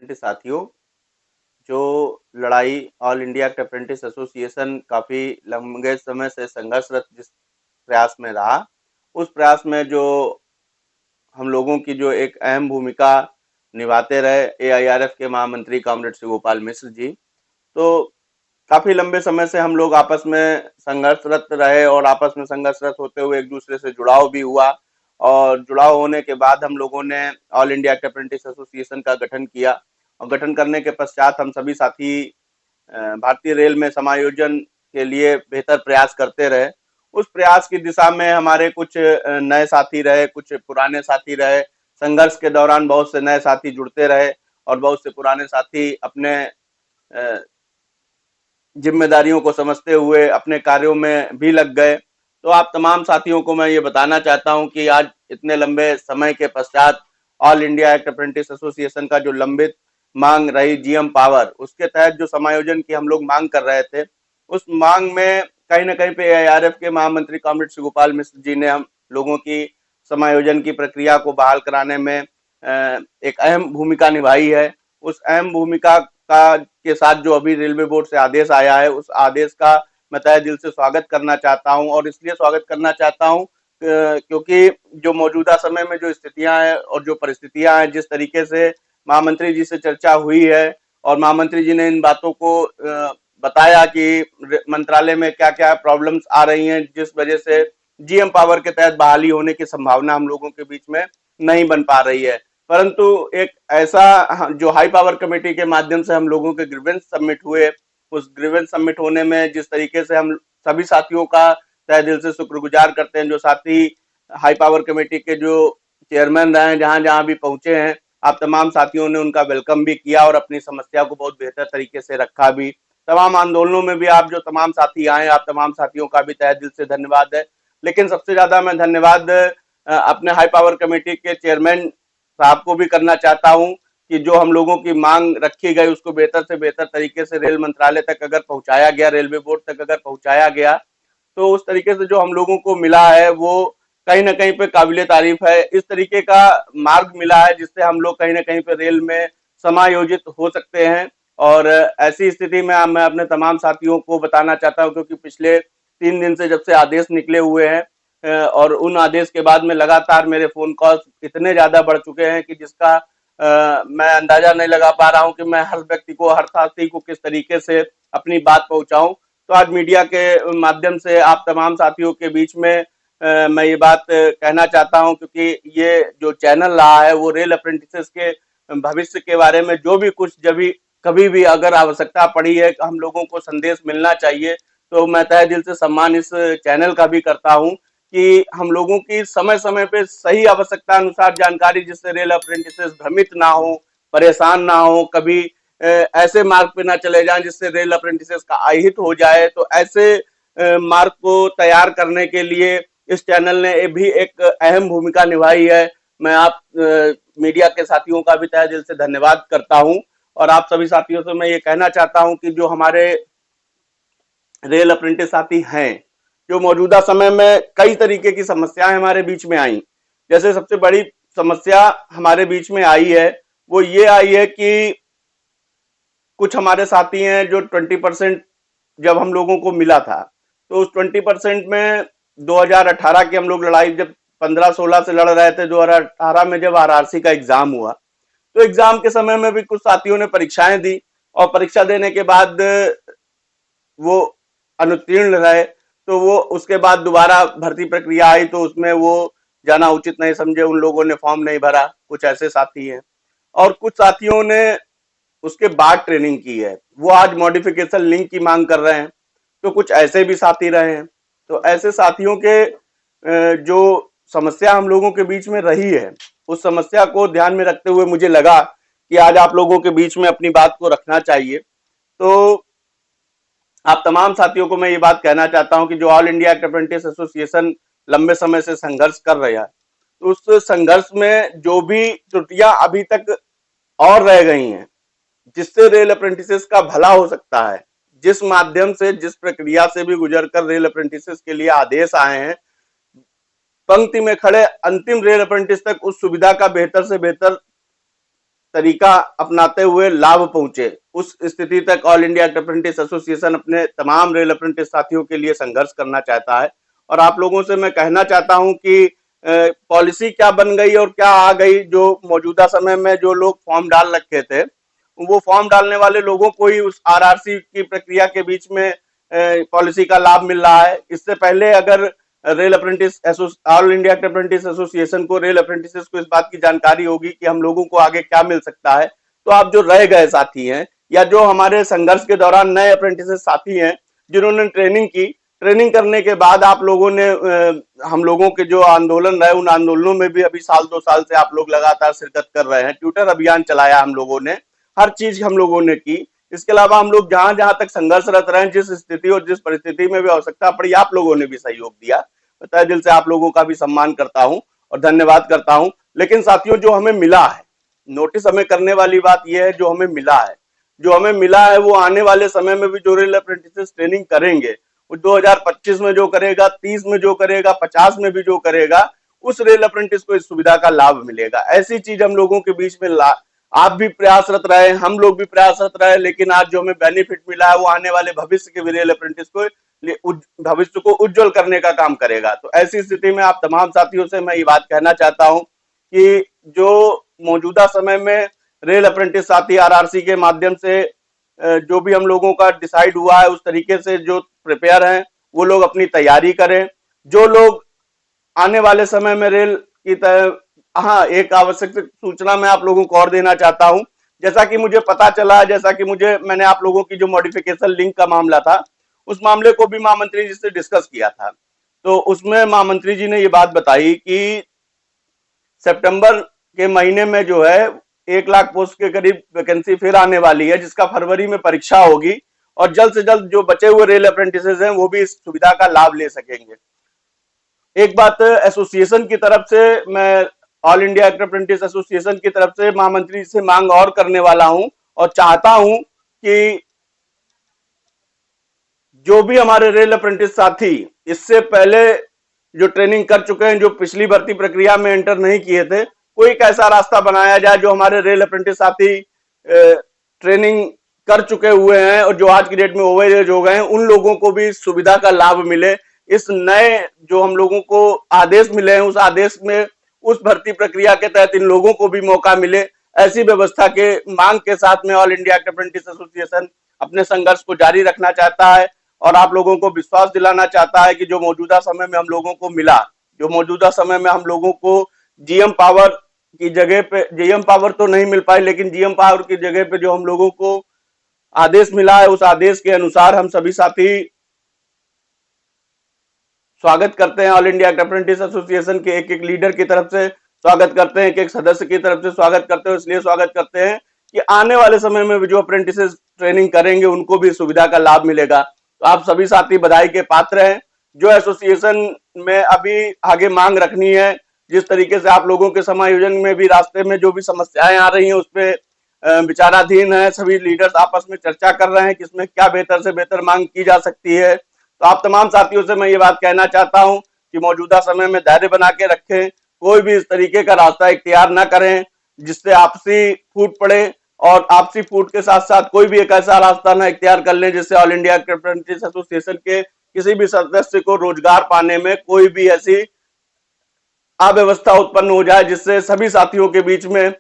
Apprentice साथियों, जो लड़ाई ऑल इंडिया अप्रेंटिस एसोसिएशन काफी लंबे समय से संघर्षरत जिस प्रयास में रहा, उस प्रयास में जो हम लोगों की जो एक अहम भूमिका निभाते रहे एआईआरएफ के महामंत्री कॉमरेड श्री गोपाल मिश्र जी। तो काफी लंबे समय से हम लोग आपस में संघर्षरत रहे और आपस में संघर्षरत होते हुए एक दूसरे से जुड़ाव भी हुआ, और जुड़ाव होने के बाद हम लोगों ने ऑल इंडिया अप्रेंटिस एसोसिएशन का गठन किया। और गठन करने के पश्चात हम सभी साथी भारतीय रेल में समायोजन के लिए बेहतर प्रयास करते रहे। उस प्रयास की दिशा में हमारे कुछ नए साथी रहे, कुछ पुराने साथी रहे। संघर्ष के दौरान बहुत से नए साथी जुड़ते रहे और बहुत से पुराने साथी अपने जिम्मेदारियों को समझते हुए अपने कार्यों में भी लग गए। तो आप तमाम साथियों को मैं ये बताना चाहता हूं कि आज इतने लंबे समय के पश्चात ऑल इंडिया अप्रेंटिस एसोसिएशन का जो लंबित मांग रही जीएम पावर, उसके तहत जो समायोजन की हम लोग मांग कर रहे थे, उस मांग में कहीं ना कहीं पे एआईआरएफ के महामंत्री कॉमरेड श्री गोपाल मिश्र जी ने हम लोगों की समायोजन की प्रक्रिया को बहाल कराने में एक अहम भूमिका निभाई है। उस अहम भूमिका का के साथ जो अभी रेलवे बोर्ड से आदेश आया है, उस आदेश का मैं तहे दिल से स्वागत करना चाहता हूं। और इसलिए स्वागत करना चाहता हूं क्योंकि जो मौजूदा समय में जो स्थितियां हैं और जो परिस्थितियां हैं, जिस तरीके से महामंत्री जी से चर्चा हुई है और महामंत्री जी ने इन बातों को बताया कि मंत्रालय में क्या क्या प्रॉब्लम्स आ रही हैं, जिस वजह से जीएम पावर के तहत बहाली होने की संभावना हम लोगों के बीच में नहीं बन पा रही है। परंतु एक ऐसा जो हाई पावर कमेटी के माध्यम से हम लोगों के ग्रीवेंस सबमिट हुए, उस ग्रीवेंस सबमिट होने में जिस तरीके से हम सभी साथियों का तहे दिल से शुक्रगुजार करते हैं, जो साथी हाई पावर कमेटी के जो चेयरमैन रहे हैं, जहां जहां भी पहुंचे हैं, आप तमाम साथियों ने उनका वेलकम भी किया और अपनी समस्या को बहुत बेहतर तरीके से रखा भी। तमाम आंदोलनों में भी आप जो तमाम साथी आए, आप तमाम साथियों का भी तहे दिल से धन्यवाद है। लेकिन सबसे ज्यादा मैं धन्यवाद अपने हाई पावर कमेटी के चेयरमैन साहब को भी करना चाहता हूं कि जो हम लोगों की मांग रखी गई उसको बेहतर से बेहतर तरीके से रेल मंत्रालय तक अगर पहुंचाया गया, रेलवे बोर्ड तक अगर पहुंचाया गया, तो उस तरीके से जो हम लोगों को मिला है वो कहीं ना कहीं पे काबिले तारीफ है। इस तरीके का मार्ग मिला है जिससे हम लोग कहीं ना कहीं पे रेल में समायोजित हो सकते हैं। और ऐसी स्थिति में मैं अपने तमाम साथियों को बताना चाहता हूं, क्योंकि पिछले 3 दिन से जब से आदेश निकले हुए हैं और उन आदेश के बाद में लगातार मेरे फोन कॉल्स इतने ज्यादा बढ़ चुके हैं कि जिसका मैं अंदाजा नहीं लगा पा रहा हूं कि मैं हर व्यक्ति को, हर साथी को किस तरीके से अपनी बात पहुंचाऊं। तो आज मीडिया के माध्यम से आप तमाम साथियों के बीच में मैं ये बात कहना चाहता हूं, क्योंकि ये जो चैनल रहा है वो रेल अप्रेंटिसेस के भविष्य के बारे में जो भी कुछ जब भी कभी भी अगर आवश्यकता पड़ी है, हम लोगों को संदेश मिलना चाहिए, तो मैं तहे दिल से सम्मान इस चैनल का भी करता हूं कि हम लोगों की समय समय पे सही आवश्यकता अनुसार जानकारी, जिससे रेल अप्रेंटिसेस भ्रमित ना हो, परेशान ना हो, कभी ऐसे मार्ग पे ना चले जाएं जिससे रेल अप्रेंटिसेस का अहित हो जाए। तो ऐसे मार्ग को तैयार करने के लिए इस चैनल ने भी एक अहम भूमिका निभाई है। मैं आप मीडिया के साथियों का भी तहे दिल से धन्यवाद करता हूं और आप सभी साथियों से मैं ये कहना चाहता हूं कि जो हमारे रेल अप्रेंटिस साथी हैं, जो मौजूदा समय में कई तरीके की समस्याएं हमारे बीच में आई, जैसे सबसे बड़ी समस्या हमारे बीच में आई है वो ये आई है कि कुछ हमारे साथी हैं जो 20% जब हम लोगों को मिला था, तो उस 20% में 2018 की हम लोग लड़ाई जब 15-16 से लड़ रहे थे, 2018 में जब आरआरसी का एग्जाम हुआ, तो एग्जाम के समय में भी कुछ साथियों ने परीक्षाएं दी और परीक्षा देने के बाद वो अनुत्तीर्ण रहे, तो वो उसके बाद दोबारा भर्ती प्रक्रिया आई तो उसमें वो जाना उचित नहीं समझे, उन लोगों ने फॉर्म नहीं भरा। कुछ ऐसे साथी हैं और कुछ साथियों ने उसके बाद ट्रेनिंग की है, वो आज मॉडिफिकेशन लिंक की मांग कर रहे हैं। तो कुछ ऐसे भी साथी रहे हैं। तो ऐसे साथियों के जो समस्या हम लोगों के बीच में रही है, उस समस्या को ध्यान में रखते हुए मुझे लगा कि आज आप लोगों के बीच में अपनी बात को रखना चाहिए। तो आप तमाम साथियों को मैं ये बात कहना चाहता हूं कि जो ऑल इंडिया अप्रेंटिस एसोसिएशन लंबे समय से संघर्ष कर रहा है, तो उस संघर्ष में जो भी त्रुटियां अभी तक और रह गई हैं, जिससे रेल अप्रेंटिसेस का भला हो सकता है, जिस माध्यम से, जिस प्रक्रिया से भी गुजरकर रेल अप्रेंटिसेस के लिए आदेश आए हैं, पंक्ति में खड़े अंतिम रेल अप्रेंटिस तक उस सुविधा का बेहतर से बेहतर तरीका अपनाते हुए लाभ पहुंचे, उस स्थिति तक ऑल इंडिया अप्रेंटिस एसोसिएशन अपने तमाम रेल अप्रेंटिस साथियों के लिए संघर्ष करना चाहता है। और आप लोगों से मैं कहना चाहता हूं कि पॉलिसी क्या बन गई और क्या आ गई, जो मौजूदा समय में जो लोग फॉर्म डाल रखे थे, वो फॉर्म डालने वाले लोगों को ही उस आरआरसी की प्रक्रिया के बीच में पॉलिसी का लाभ मिल रहा है। इससे पहले अगर rail apprentice all India apprentice association को, रेल अप्रेंटिस को इस बात की जानकारी होगी कि हम लोगों को आगे क्या मिल सकता है, तो आप जो रह गए साथी हैं या जो हमारे संघर्ष के दौरान नए अप्रेंटिस साथी हैं जिन्होंने ट्रेनिंग की, ट्रेनिंग करने के बाद आप लोगों ने हम लोगों के जो आंदोलन रहे, उन आंदोलनों में भी अभी साल 2 साल से आप लोग लगातार शिरकत कर रहे हैं। ट्विटर अभियान चलाया हम लोगों ने, हर चीज हम लोगों ने की। इसके अलावा हम लोग जहां जहां तक संघर्षरत रहे, जिस स्थिति और जिस परिस्थिति में भी आवश्यकता पड़ी, आप लोगों ने भी सहयोग दिया। तहे दिल से आप लोगों का भी सम्मान करता हूं और धन्यवाद करता हूं। लेकिन साथियों, जो हमें मिला है, नोटिस हमें करने वाली बात यह है, जो हमें मिला है, जो हमें मिला है वो आने वाले समय में भी जो रेल अप्रेंटिस ट्रेनिंग करेंगे, वो 2025 में जो करेगा, 30 में जो करेगा, 50 में भी जो करेगा, उस रेल अप्रेंटिस को इस सुविधा का लाभ मिलेगा। ऐसी चीज हम लोगों के बीच में आप भी प्रयासरत रहे, हम लोग भी प्रयासरत रहे, लेकिन आज जो हमें बेनिफिट मिला है वो आने वाले भविष्य के भी रेल अप्रेंटिस को, भविष्य को उज्जवल करने का काम करेगा। तो ऐसी स्थिति में आप तमाम साथियों से मैं ये बात कहना चाहता हूं कि जो मौजूदा समय में रेल अप्रेंटिस साथी आरआरसी के माध्यम से जो भी हम लोगों का डिसाइड हुआ है, उस तरीके से जो प्रिपेयर हैं वो लोग अपनी तैयारी करें। जो लोग आने वाले समय में रेल की हाँ, एक आवश्यक सूचना मैं आप लोगों को और देना चाहता हूं। जैसा कि मुझे पता चला, मैंने आप लोगों की जो मॉडिफिकेशन लिंक का मामला था, उस मामले को भी महामंत्री जी से डिस्कस किया था। तो उसमें महामंत्री जी ने ये बात बताई कि सितंबर के महीने में जो है 1 लाख पोस्ट के करीब वैकेंसी फिर आने वाली है, जिसका फरवरी में परीक्षा होगी और जल्द से जल्द जो बचे हुए रेल अप्रेंटिस हैं वो भी इस सुविधा का लाभ ले सकेंगे। एक बात एसोसिएशन की तरफ से, मैं ऑल इंडिया अप्रेंटिस एसोसिएशन की तरफ से महामंत्री से मांग और करने वाला हूं और चाहता हूं कि जो भी हमारे रेल अप्रेंटिस साथी इससे पहले जो ट्रेनिंग कर चुके हैं, जो पिछली भर्ती प्रक्रिया में एंटर नहीं किए थे, कोई एक ऐसा रास्ता बनाया जाए जो हमारे रेल अप्रेंटिस साथी ट्रेनिंग कर चुके हुए हैं और जो आज की डेट में ओवर एज हो गए हैं, उन लोगों को भी सुविधा का लाभ मिले। इस नए जो हम लोगों को आदेश मिले हैं, उस आदेश में उस भर्ती प्रक्रिया के तहत इन लोगों को भी मौका मिले। ऐसी व्यवस्था के मांग के साथ में ऑल इंडिया अप्रेंटिस एसोसिएशन अपने संघर्ष को जारी रखना चाहता है और आप लोगों को विश्वास दिलाना चाहता है कि जो मौजूदा समय में हम लोगों को मिला, जो मौजूदा समय में हम लोगों को जीएम पावर की जगह पे, जीएम पावर तो नहीं मिल पाई, लेकिन जीएम पावर की जगह पे जो हम लोगों को आदेश मिला है, उस आदेश के अनुसार हम सभी साथी स्वागत करते हैं। ऑल इंडिया अप्रेंटिस एसोसिएशन के एक एक लीडर की तरफ से स्वागत करते हैं, एक एक सदस्य की तरफ से स्वागत करते हैं। इसलिए स्वागत करते हैं कि आने वाले समय में भी जो अप्रेंटिस ट्रेनिंग करेंगे उनको भी सुविधा का लाभ मिलेगा। तो आप सभी साथी बधाई के पात्र हैं। जो एसोसिएशन में अभी आगे मांग रखनी है, जिस तरीके से आप लोगों के समायोजन में भी रास्ते में जो भी समस्याएं आ रही हैं उस पर विचाराधीन है। सभी लीडर्स आपस में चर्चा कर रहे हैं कि इसमें क्या बेहतर से बेहतर मांग की जा सकती है। तो आप तमाम साथियों से मैं ये बात कहना चाहता हूं कि मौजूदा समय में धैर्य बना के रखें, कोई भी इस तरीके का रास्ता इख्तियार ना करें जिससे आपसी फूट पड़े, और आपसी फूट के साथ साथ कोई भी एक ऐसा रास्ता ना इख्तियार कर लें जिससे ऑल इंडिया अप्रेंटिस एसोसिएशन के किसी भी सदस्य को रोजगार पाने में कोई भी ऐसी अव्यवस्था उत्पन्न हो जाए जिससे सभी साथियों के बीच में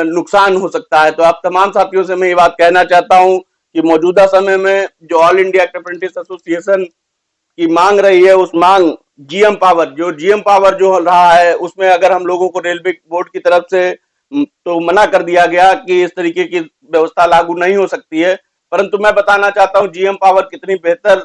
नुकसान हो सकता है। तो आप तमाम साथियों से मैं ये बात कहना चाहता हूं कि मौजूदा समय में जो ऑल इंडिया अप्रेंटिस एसोसिएशन की मांग रही है, उस मांग जीएम पावर जो रहा है, उसमें अगर हम लोगों को रेलवे बोर्ड की तरफ से तो मना कर दिया गया कि इस तरीके की व्यवस्था लागू नहीं हो सकती है, परंतु मैं बताना चाहता हूं जीएम पावर कितनी बेहतर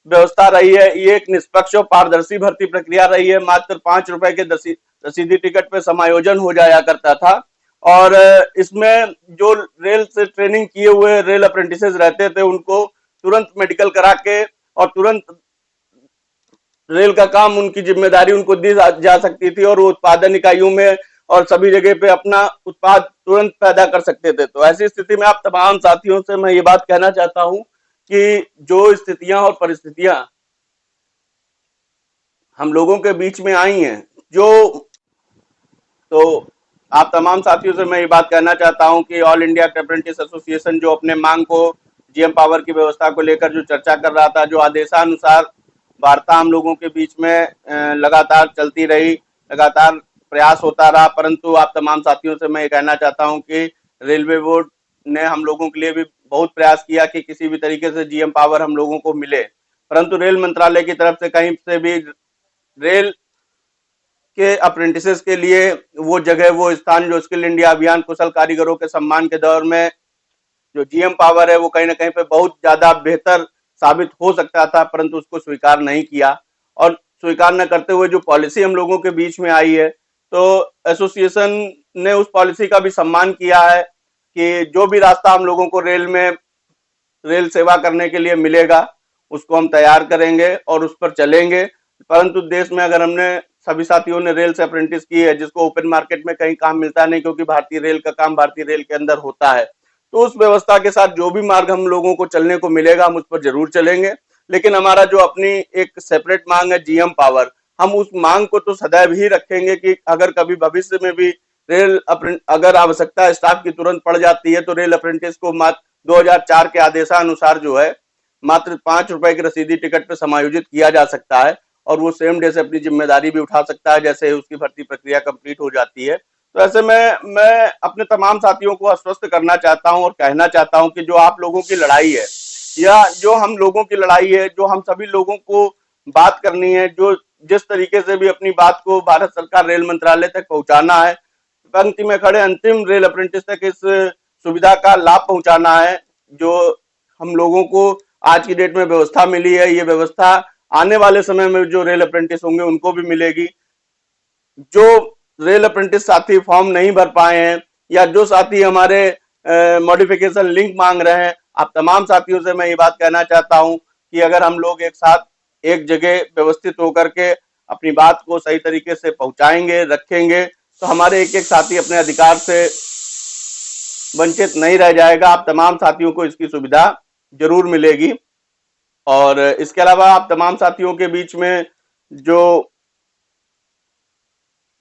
व्यवस्था रही है। ये एक निष्पक्ष और पारदर्शी भर्ती प्रक्रिया रही है। मात्र 5 रुपए के रसीदी टिकट पे समायोजन हो जाया करता था और इसमें जो रेल से ट्रेनिंग किए हुए रेल अप्रेंटिस रहते थे उनको तुरंत मेडिकल करा के और तुरंत रेल का काम, उनकी जिम्मेदारी उनको दी जा सकती थी और वो उत्पादन इकाइयों में और सभी जगह पे अपना उत्पाद तुरंत पैदा कर सकते थे। तो ऐसी स्थिति में आप तमाम साथियों से मैं ये बात कहना चाहता हूं कि जो स्थितियां और परिस्थितियां हम लोगों के बीच में आई हैं, जो तो आप तमाम साथियों से मैं ये बात कहना चाहता हूं कि ऑल इंडिया अप्रेंटिस एसोसिएशन जो अपने मांग को जीएम पावर की व्यवस्था को लेकर जो चर्चा कर रहा था, जो आदेशानुसार वार्ता हम लोगों के बीच में लगातार चलती रही, लगातार प्रयास होता रहा, परंतु आप तमाम साथियों से मैं ये कहना चाहता हूं कि रेलवे बोर्ड ने हम लोगों के लिए भी बहुत प्रयास किया कि किसी भी तरीके से जीएम पावर हम लोगों को मिले, परंतु रेल मंत्रालय की तरफ से कहीं से भी रेल के अप्रेंटिसेस के लिए वो जगह, वो स्थान, जो स्किल इंडिया अभियान कुशल कारीगरों के सम्मान के दौर में जो जीएम पावर है वो कहीं ना कहीं पे बहुत ज्यादा बेहतर साबित हो सकता था, परंतु उसको स्वीकार नहीं किया। और स्वीकार न करते हुए जो पॉलिसी हम लोगों के बीच में आई है, तो एसोसिएशन ने उस पॉलिसी का भी सम्मान किया है कि जो भी रास्ता हम लोगों को रेल में रेल सेवा करने के लिए मिलेगा उसको हम तैयार करेंगे और उस पर चलेंगे। परंतु देश में अगर हमने सभी साथियों ने रेल से अप्रेंटिस की है, जिसको ओपन मार्केट में कहीं काम मिलता नहीं, क्योंकि भारतीय रेल का काम भारतीय रेल के अंदर होता है, तो उस व्यवस्था के साथ जो भी मार्ग हम लोगों को चलने को मिलेगा हम उस पर जरूर चलेंगे। लेकिन हमारा जो अपनी एक सेपरेट मांग है जीएम पावर, हम उस मांग को तो सदैव ही रखेंगे कि अगर कभी भविष्य में भी अगर आवश्यकता स्टाफ की तुरंत पड़ जाती है तो रेल अप्रेंटिस को मात्र 2004 के आदेशानुसार जो है मात्र 5 रुपए की रसीदी टिकट पर समायोजित किया जा सकता है और वो सेम डे से अपनी जिम्मेदारी भी उठा सकता है जैसे उसकी भर्ती प्रक्रिया कंप्लीट हो जाती है। तो ऐसे में मैं अपने तमाम साथियों को आश्वस्त करना चाहता हूं और कहना चाहता हूं कि जो आप लोगों की लड़ाई है या जो हम लोगों की लड़ाई है, जो हम सभी लोगों को बात करनी है, जो जिस तरीके से भी अपनी बात को भारत सरकार रेल मंत्रालय तक पहुंचाना है, पंक्ति में खड़े अंतिम रेल अप्रेंटिस तक इस सुविधा का लाभ पहुंचाना है, जो हम लोगों को आज की डेट में व्यवस्था मिली है, ये व्यवस्था आने वाले समय में जो रेल अप्रेंटिस होंगे उनको भी मिलेगी। जो रेल अप्रेंटिस साथी फॉर्म नहीं भर पाए हैं या जो साथी हमारे मॉडिफिकेशन लिंक मांग रहे हैं, आप तमाम साथियों से मैं ये बात कहना चाहता हूं कि अगर हम लोग एक साथ एक जगह व्यवस्थित होकर के अपनी बात को सही तरीके से पहुंचाएंगे, रखेंगे, तो हमारे एक एक साथी अपने अधिकार से वंचित नहीं रह जाएगा। आप तमाम साथियों को इसकी सुविधा जरूर मिलेगी। और इसके अलावा आप तमाम साथियों के बीच में जो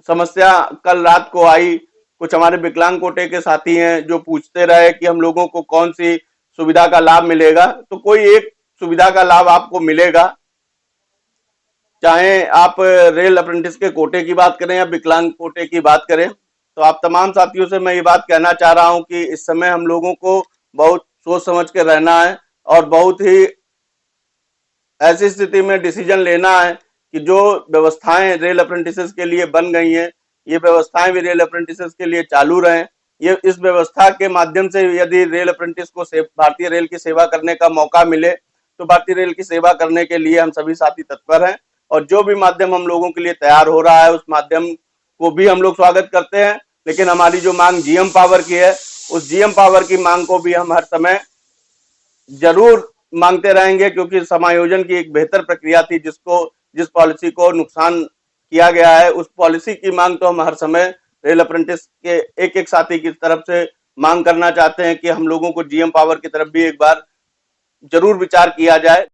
समस्या कल रात को आई, कुछ हमारे विकलांग कोटे के साथी हैं जो पूछते रहे कि हम लोगों को कौन सी सुविधा का लाभ मिलेगा, तो कोई एक सुविधा का लाभ आपको मिलेगा, चाहे आप रेल अप्रेंटिस के कोटे की बात करें या विकलांग कोटे की बात करें। तो आप तमाम साथियों से मैं ये बात कहना चाह रहा हूं कि इस समय हम लोगों को बहुत सोच समझ के रहना है और बहुत ही ऐसी स्थिति में डिसीजन लेना है कि जो व्यवस्थाएं रेल अप्रेंटिसेस के लिए बन गई हैं, ये व्यवस्थाएं भी रेल अप्रेंटिसेस के लिए चालू रहें। ये इस व्यवस्था के माध्यम से यदि रेल अप्रेंटिस को भारतीय रेल की सेवा करने का मौका मिले तो भारतीय रेल की सेवा करने के लिए हम सभी साथी तत्पर हैं और जो भी माध्यम हम लोगों के लिए तैयार हो रहा है उस माध्यम को भी हम लोग स्वागत करते हैं। लेकिन हमारी जो मांग जीएम पावर की है, उस जीएम पावर की मांग को भी हम हर समय जरूर मांगते रहेंगे, क्योंकि समायोजन की एक बेहतर प्रक्रिया थी जिस पॉलिसी को नुकसान किया गया है, उस पॉलिसी की मांग तो हम हर समय रेल अप्रेंटिस के एक एक साथी की तरफ से मांग करना चाहते हैं कि हम लोगों को जीएम पावर की तरफ भी एक बार जरूर विचार किया जाए।